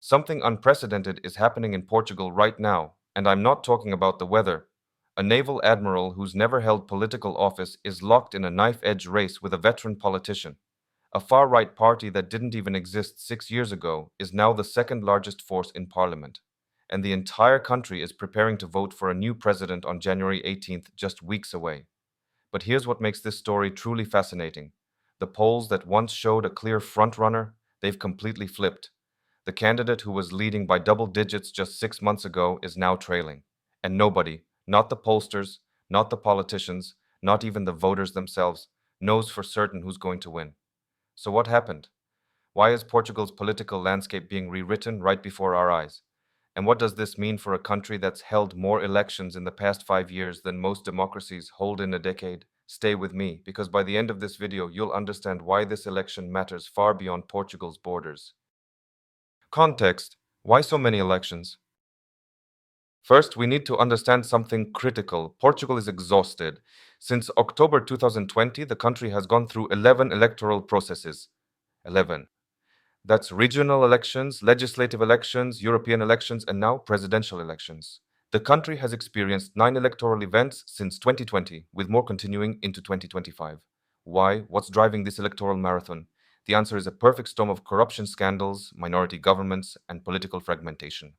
Something unprecedented is happening in Portugal right now, and I'm not talking about the weather. A naval admiral who's never held political office is locked in a knife-edge race with a veteran politician. A far-right party that didn't even exist 6 years ago is now the second largest force in parliament. And the entire country is preparing to vote for a new president on January 18th, just weeks away. But here's what makes this story truly fascinating. The polls that once showed a clear frontrunner, they've completely flipped. The candidate who was leading by double digits just 6 months ago is now trailing. And nobody, not the pollsters, not the politicians, not even the voters themselves, knows for certain who's going to win. So what happened? Why is Portugal's political landscape being rewritten right before our eyes? And what does this mean for a country that's held more elections in the past 5 years than most democracies hold in a decade? Stay with me, because by the end of this video, you'll understand why this election matters far beyond Portugal's borders. Context. Why so many elections? First, we need to understand something critical. Portugal is exhausted. Since October 2020, the country has gone through 11 electoral processes. 11. That's regional elections, legislative elections, European elections, and now presidential elections. The country has experienced 9 electoral events since 2020, with more continuing into 2025. Why? What's driving this electoral marathon? The answer is a perfect storm of corruption scandals, minority governments, and political fragmentation.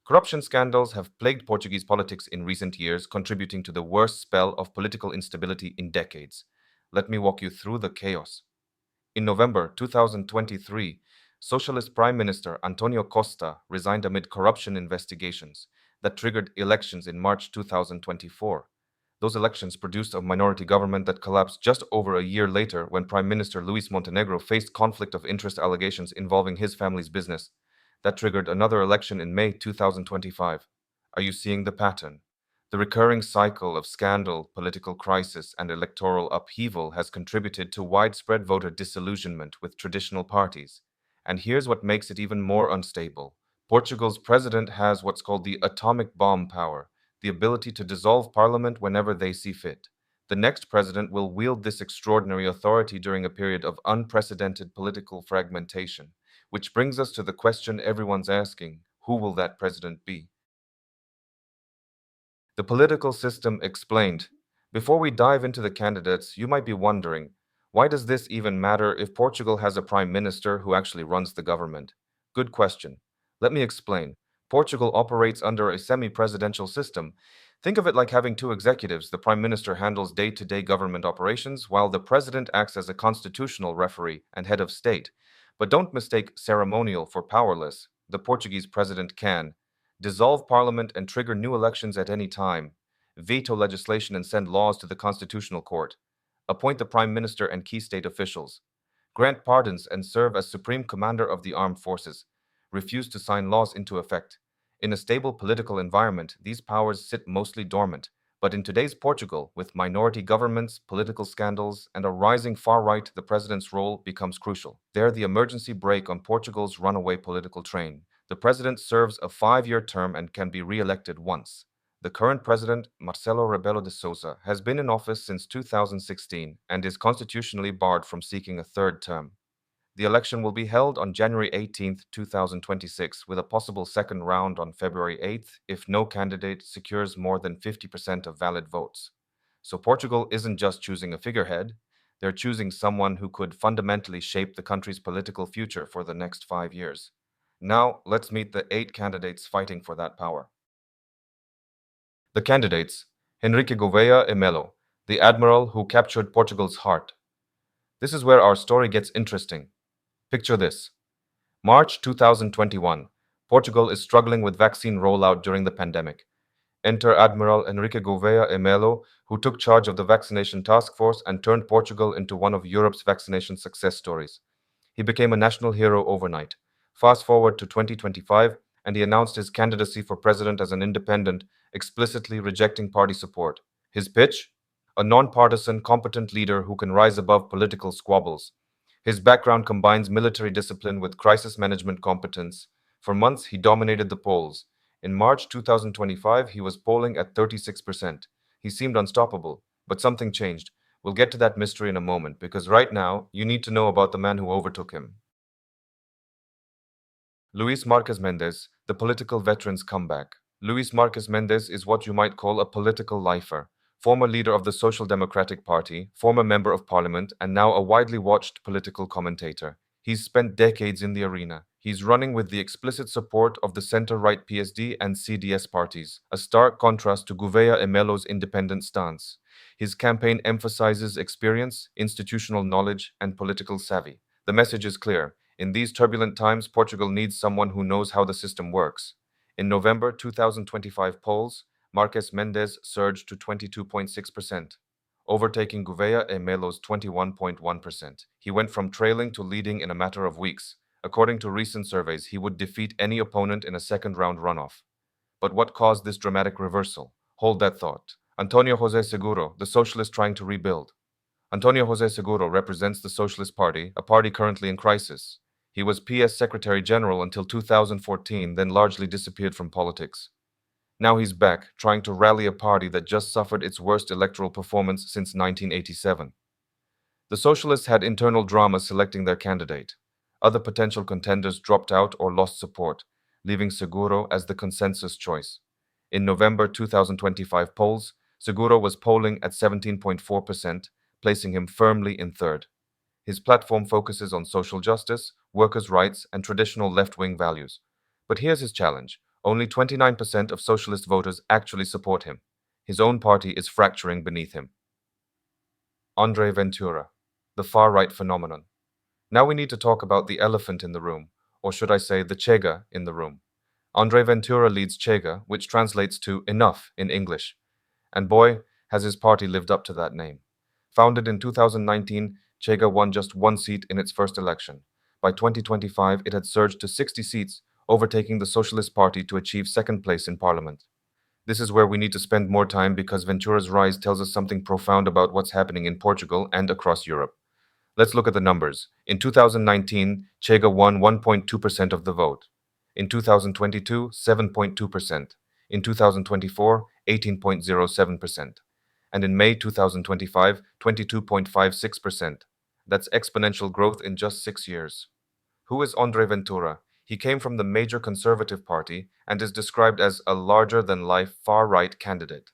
Corruption scandals have plagued Portuguese politics in recent years, contributing to the worst spell of political instability in decades. Let me walk you through the chaos. In November 2023, Socialist Prime Minister Antonio Costa resigned amid corruption investigations that triggered elections in March 2024. Those elections produced a minority government that collapsed just over a year later when Prime Minister Luis Montenegro faced conflict of interest allegations involving his family's business. That triggered another election in May 2025. Are you seeing the pattern? The recurring cycle of scandal, political crisis, and electoral upheaval has contributed to widespread voter disillusionment with traditional parties. And here's what makes it even more unstable. Portugal's president has what's called the atomic bomb power, the ability to dissolve parliament whenever they see fit. The next president will wield this extraordinary authority during a period of unprecedented political fragmentation, which brings us to the question everyone's asking: who will that president be? The political system explained. Before we dive into the candidates, you might be wondering, why does this even matter if Portugal has a prime minister who actually runs the government? Good question. Let me explain. Portugal operates under a semi-presidential system. Think of it like having two executives. The prime minister handles day-to-day government operations, while the president acts as a constitutional referee and head of state. But don't mistake ceremonial for powerless. The Portuguese president can dissolve parliament and trigger new elections at any time, veto legislation and send laws to the Constitutional Court, appoint the Prime Minister and key state officials, grant pardons and serve as Supreme Commander of the Armed Forces, refuse to sign laws into effect. In a stable political environment, these powers sit mostly dormant. But in today's Portugal, with minority governments, political scandals, and a rising far right, the president's role becomes crucial. They're the emergency brake on Portugal's runaway political train. The president serves a 5-year term and can be re-elected once. The current president, Marcelo Rebelo de Sousa, has been in office since 2016 and is constitutionally barred from seeking a third term. The election will be held on January 18th, 2026, with a possible second round on February 8th if no candidate secures more than 50% of valid votes. So Portugal isn't just choosing a figurehead, they're choosing someone who could fundamentally shape the country's political future for the next 5 years. Now, let's meet the 8 candidates fighting for that power. The candidates: Henrique Gouveia e Melo, the admiral who captured Portugal's heart. This is where our story gets interesting. Picture this. March 2021. Portugal is struggling with vaccine rollout during the pandemic. Enter Admiral Henrique Gouveia e Melo, who took charge of the vaccination task force and turned Portugal into one of Europe's vaccination success stories. He became a national hero overnight. Fast forward to 2025, and he announced his candidacy for president as an independent, explicitly rejecting party support. His pitch? A nonpartisan, competent leader who can rise above political squabbles. His background combines military discipline with crisis management competence. For months, he dominated the polls. In March 2025, he was polling at 36%. He seemed unstoppable, but something changed. We'll get to that mystery in a moment, because right now, you need to know about the man who overtook him. Luis Marques Mendez, the political veteran's comeback. Luis Marques Mendez is what you might call a political lifer, former leader of the Social Democratic Party, former member of parliament, and now a widely watched political commentator. He's spent decades in the arena. He's running with the explicit support of the center-right PSD and CDS parties, a stark contrast to Gouveia Emelo's independent stance. His campaign emphasizes experience, institutional knowledge, and political savvy. The message is clear. In these turbulent times, Portugal needs someone who knows how the system works. In November 2025 polls, Marques Mendes surged to 22.6%, overtaking Gouveia e Melo's 21.1%. He went from trailing to leading in a matter of weeks. According to recent surveys, he would defeat any opponent in a second-round runoff. But what caused this dramatic reversal? Hold that thought. Antonio José Seguro, the socialist trying to rebuild. Antonio José Seguro represents the Socialist Party, a party currently in crisis. He was PS Secretary General until 2014, then largely disappeared from politics. Now he's back, trying to rally a party that just suffered its worst electoral performance since 1987. The Socialists had internal drama selecting their candidate. Other potential contenders dropped out or lost support, leaving Seguro as the consensus choice. In November 2025 polls, Seguro was polling at 17.4%, placing him firmly in third. His platform focuses on social justice, workers' rights, and traditional left-wing values. But here's his challenge. Only 29% of socialist voters actually support him. His own party is fracturing beneath him. Andre Ventura, the far-right phenomenon. Now we need to talk about the elephant in the room, or should I say the Chega in the room. Andre Ventura leads Chega, which translates to enough in English. And boy, has his party lived up to that name. Founded in 2019, Chega won just one seat in its first election. By 2025, it had surged to 60 seats, overtaking the Socialist Party to achieve second place in parliament. This is where we need to spend more time because Ventura's rise tells us something profound about what's happening in Portugal and across Europe. Let's look at the numbers. In 2019, Chega won 1.2% of the vote. In 2022, 7.2%. In 2024, 18.07%. And in May 2025, 22.56%. That's exponential growth in just 6 years. Who is Andre Ventura? He came from the major conservative party and is described as a larger-than-life far-right candidate.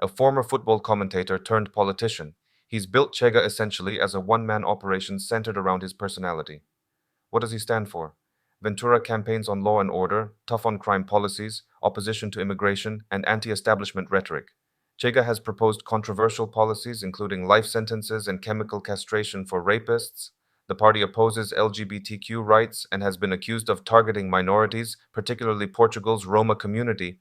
A former football commentator turned politician, he's built Chega essentially as a one-man operation centered around his personality. What does he stand for? Ventura campaigns on law and order, tough on crime policies, opposition to immigration, and anti-establishment rhetoric. Chega has proposed controversial policies including life sentences and chemical castration for rapists. The party opposes LGBTQ rights and has been accused of targeting minorities, particularly Portugal's Roma community.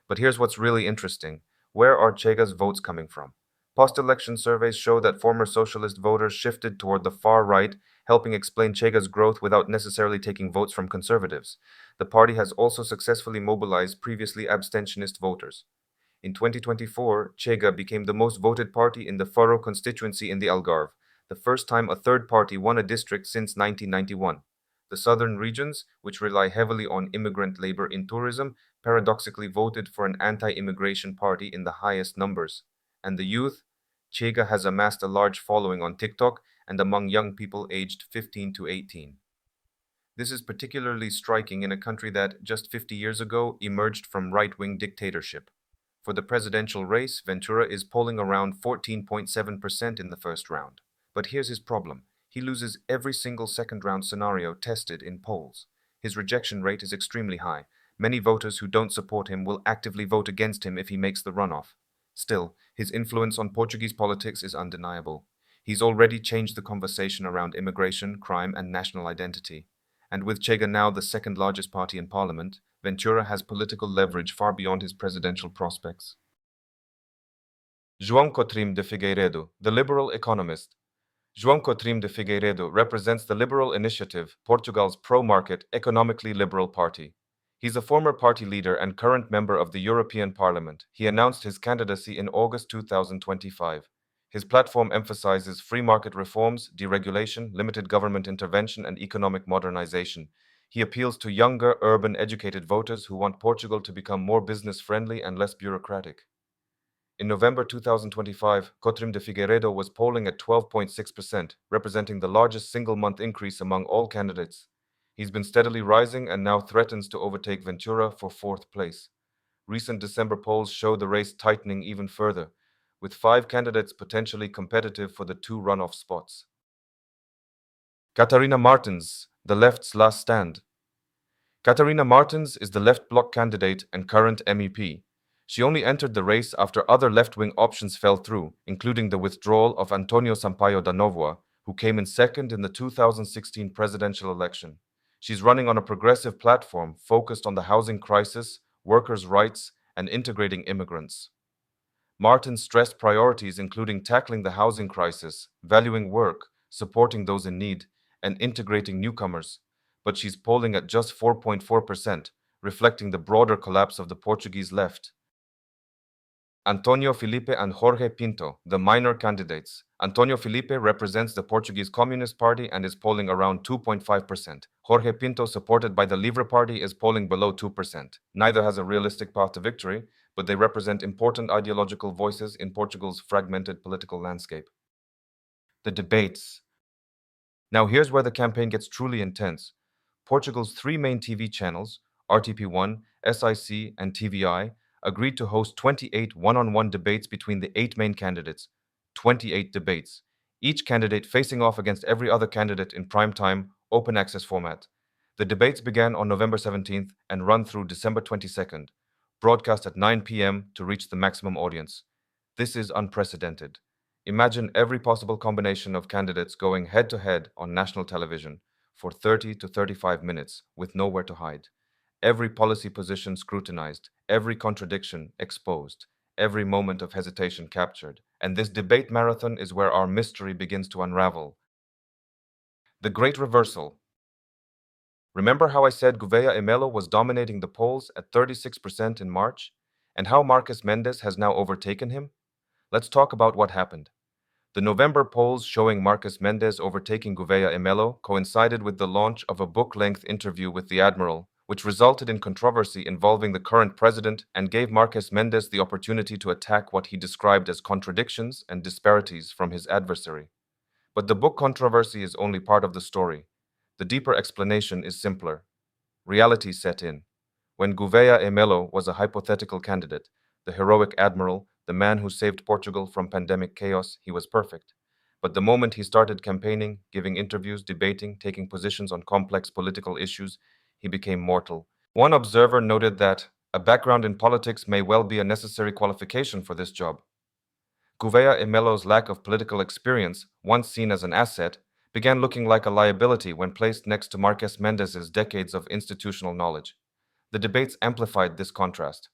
But here's what's really interesting. Where are Chega's votes coming from? Post-election surveys show that former socialist voters shifted toward the far right, helping explain Chega's growth without necessarily taking votes from conservatives. The party has also successfully mobilized previously abstentionist voters. In 2024, Chega became the most voted party in the Faro constituency in the Algarve, the first time a third party won a district since 1991. The southern regions, which rely heavily on immigrant labor in tourism, paradoxically voted for an anti-immigration party in the highest numbers. And the youth? Chega has amassed a large following on TikTok and among young people aged 15 to 18. This is particularly striking in a country that, just 50 years ago, emerged from right-wing dictatorship. For the presidential race, Ventura is polling around 14.7% in the first round. But here's his problem. He loses every single second-round scenario tested in polls. His rejection rate is extremely high. Many voters who don't support him will actively vote against him if he makes the runoff. Still, his influence on Portuguese politics is undeniable. He's already changed the conversation around immigration, crime, and national identity. And with Chega now the second largest party in parliament, Ventura has political leverage far beyond his presidential prospects. João Coutrinho de Figueiredo, the liberal economist. João Coutrinho de Figueiredo represents the Liberal Initiative, Portugal's pro-market, economically liberal party. He's a former party leader and current member of the European Parliament. He announced his candidacy in August 2025. His platform emphasizes free market reforms, deregulation, limited government intervention, and economic modernization. He appeals to younger, urban, educated voters who want Portugal to become more business-friendly and less bureaucratic. In November 2025, Coutrinho de Figueiredo was polling at 12.6%, representing the largest single-month increase among all candidates. He's been steadily rising and now threatens to overtake Ventura for fourth place. Recent December polls show the race tightening even further, with five candidates potentially competitive for the two runoff spots. Catarina Martins, the left's last stand. Catarina Martins is the left bloc candidate and current MEP. She only entered the race after other left-wing options fell through, including the withdrawal of Antonio Sampaio da Novoa, who came in second in the 2016 presidential election. She's running on a progressive platform focused on the housing crisis, workers' rights, and integrating immigrants. Martin stressed priorities including tackling the housing crisis, valuing work, supporting those in need, and integrating newcomers. But she's polling at just 4.4%, reflecting the broader collapse of the Portuguese left. Antonio Filipe and Jorge Pinto, the minor candidates. Antonio Filipe represents the Portuguese Communist Party and is polling around 2.5%. Jorge Pinto, supported by the Livre Party, is polling below 2%. Neither has a realistic path to victory, but they represent important ideological voices in Portugal's fragmented political landscape. The debates. Now here's where the campaign gets truly intense. Portugal's three main TV channels, RTP1, SIC, and TVI, agreed to host 28 one-on-one debates between the eight main candidates. 28 debates, each candidate facing off against every other candidate in prime-time, open-access format. The debates began on November 17th and run through December 22nd, broadcast at 9 p.m. to reach the maximum audience. This is unprecedented. Imagine every possible combination of candidates going head-to-head on national television for 30 to 35 minutes with nowhere to hide. Every policy position scrutinized, every contradiction exposed, every moment of hesitation captured. And this debate marathon is where our mystery begins to unravel. The Great Reversal. Remember how I said Gouveia e Melo was dominating the polls at 36% in March, and how Marcos Mendes has now overtaken him? Let's talk about what happened. The November polls showing Marcos Mendes overtaking Gouveia e Melo coincided with the launch of a book-length interview with the Admiral, which resulted in controversy involving the current president and gave Marcos Mendes the opportunity to attack what he described as contradictions and disparities from his adversary. But the book controversy is only part of the story. The deeper explanation is simpler. Reality set in. When Gouveia e Melo was a hypothetical candidate, the heroic admiral, the man who saved Portugal from pandemic chaos, he was perfect. But the moment he started campaigning, giving interviews, debating, taking positions on complex political issues, he became mortal. One observer noted that a background in politics may well be a necessary qualification for this job. Gouveia e Melo's lack of political experience, once seen as an asset, began looking like a liability when placed next to Marques Mendes's decades of institutional knowledge. The debates amplified this contrast.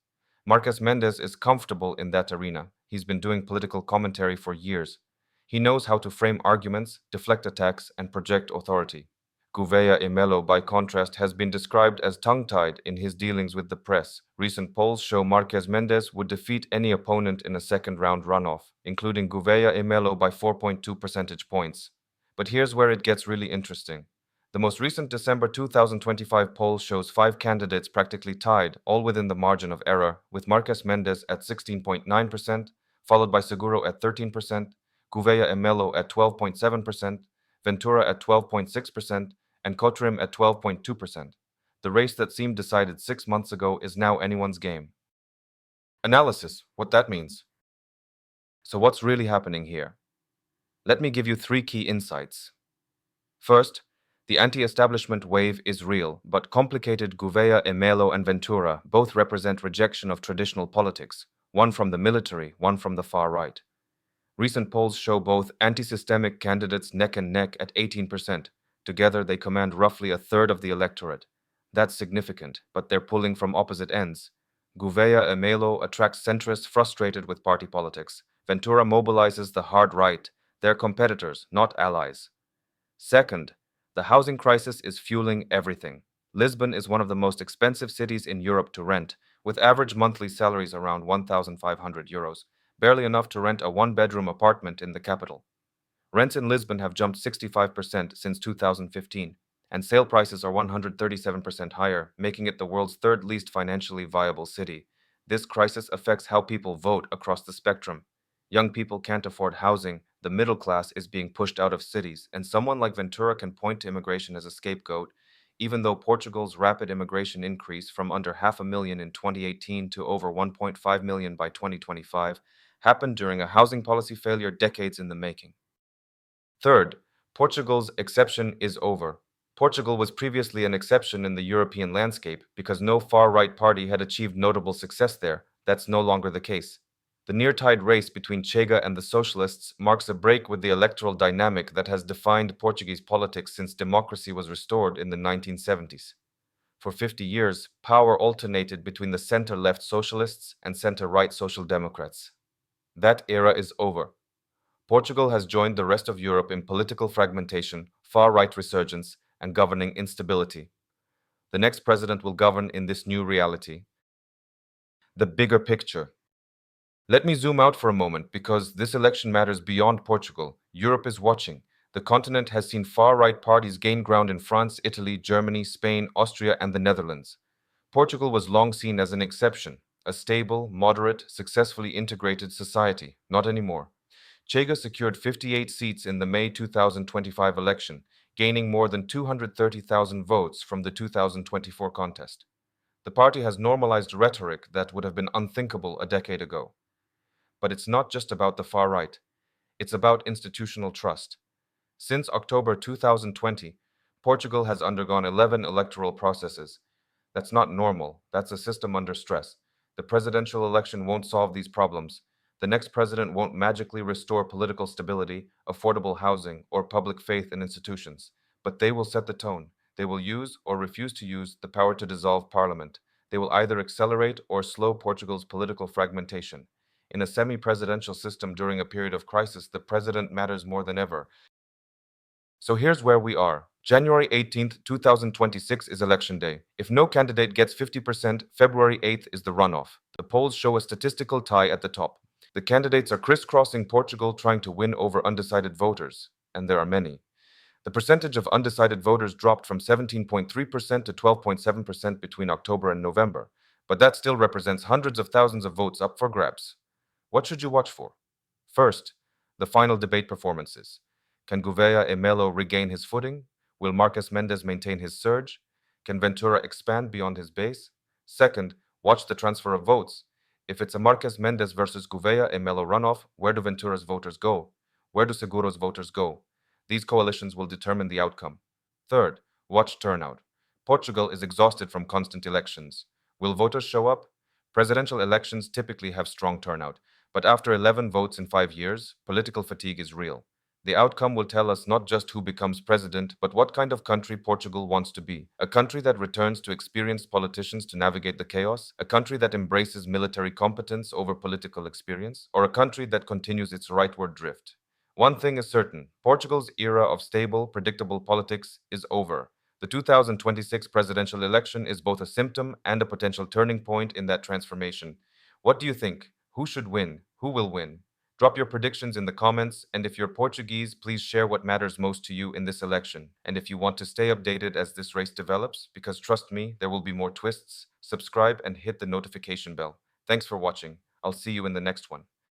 Marques Mendes is comfortable in that arena. He's been doing political commentary for years. He knows how to frame arguments, deflect attacks, and project authority. Gouveia e Melo, by contrast, has been described as tongue-tied in his dealings with the press. Recent polls show Marques Mendes would defeat any opponent in a second-round runoff, including Gouveia e Melo by 4.2 percentage points. But here's where it gets really interesting. The most recent December 2025 poll shows five candidates practically tied, all within the margin of error, with Marques Mendes at 16.9%, followed by Seguro at 13%, Gouveia e Melo at 12.7%, Ventura at 12.6%, and Cotrim at 12.2%. The race that seemed decided 6 months ago is now anyone's game. Analysis, what that means. So what's really happening here? Let me give you three key insights. First, the anti-establishment wave is real, but complicated. Gouveia e Melo and Ventura both represent rejection of traditional politics, one from the military, one from the far right. Recent polls show both anti-systemic candidates neck and neck at 18%. Together, they command roughly a third of the electorate. That's significant, but they're pulling from opposite ends. Gouveia e Melo attracts centrists frustrated with party politics. Ventura mobilizes the hard right. They're competitors, not allies. Second, the housing crisis is fueling everything. Lisbon is one of the most expensive cities in Europe to rent, with average monthly salaries around €1,500, barely enough to rent a one-bedroom apartment in the capital. Rents in Lisbon have jumped 65% since 2015, and sale prices are 137% higher, making it the world's third least financially viable city. This crisis affects how people vote across the spectrum. Young people can't afford housing, the middle class is being pushed out of cities, and someone like Ventura can point to immigration as a scapegoat. even though Portugal's rapid immigration increase from under 500,000 in 2018 to over 1.5 million by 2025 happened during a housing policy failure decades in the making. Third, Portugal's exception is over. Portugal was previously an exception in the European landscape because no far-right party had achieved notable success there. That's no longer the case. The near-tide race between Chega and the socialists marks a break with the electoral dynamic that has defined Portuguese politics since democracy was restored in the 1970s. For 50 years, power alternated between the center-left socialists and center-right social democrats. That era is over. Portugal has joined the rest of Europe in political fragmentation, far-right resurgence, and governing instability. The next president will govern in this new reality. The bigger picture. Let me zoom out for a moment because this election matters beyond Portugal. Europe is watching. The continent has seen far-right parties gain ground in France, Italy, Germany, Spain, Austria, and the Netherlands. Portugal was long seen as an exception, a stable, moderate, successfully integrated society. Not anymore. Chega secured 58 seats in the May 2025 election, gaining more than 230,000 votes from the 2024 contest. The party has normalized rhetoric that would have been unthinkable a decade ago. But it's not just about the far right, it's about institutional trust. Since October 2020, Portugal has undergone 11 electoral processes. That's not normal, that's a system under stress. The presidential election won't solve these problems. The next president won't magically restore political stability, affordable housing, or public faith in institutions. But they will set the tone. They will use or refuse to use the power to dissolve parliament. They will either accelerate or slow Portugal's political fragmentation. In a semi-presidential system during a period of crisis, the president matters more than ever. So here's where we are. January 18th, 2026 is election day. If no candidate gets 50%, February 8th is the runoff. The polls show a statistical tie at the top. The candidates are crisscrossing Portugal trying to win over undecided voters, and there are many. The percentage of undecided voters dropped from 17.3% to 12.7% between October and November, but that still represents hundreds of thousands of votes up for grabs. What should you watch for? First, the final debate performances. Can Gouveia and Melo regain his footing? Will Marques Mendes maintain his surge? Can Ventura expand beyond his base? Second, watch the transfer of votes. If it's a Marques Mendes versus Gouveia and Melo runoff, where do Ventura's voters go? Where do Seguro's voters go? These coalitions will determine the outcome. Third, watch turnout. Portugal is exhausted from constant elections. Will voters show up? Presidential elections typically have strong turnout, but after 11 votes in 5 years, political fatigue is real. The outcome will tell us not just who becomes president, but what kind of country Portugal wants to be. A country that returns to experienced politicians to navigate the chaos, a country that embraces military competence over political experience, or a country that continues its rightward drift. One thing is certain, Portugal's era of stable, predictable politics is over. The 2026 presidential election is both a symptom and a potential turning point in that transformation. What do you think? Who should win? Who will win? Drop your predictions in the comments, and if you're Portuguese, please share what matters most to you in this election. And if you want to stay updated as this race develops, because trust me, there will be more twists, subscribe and hit the notification bell. Thanks for watching. I'll see you in the next one.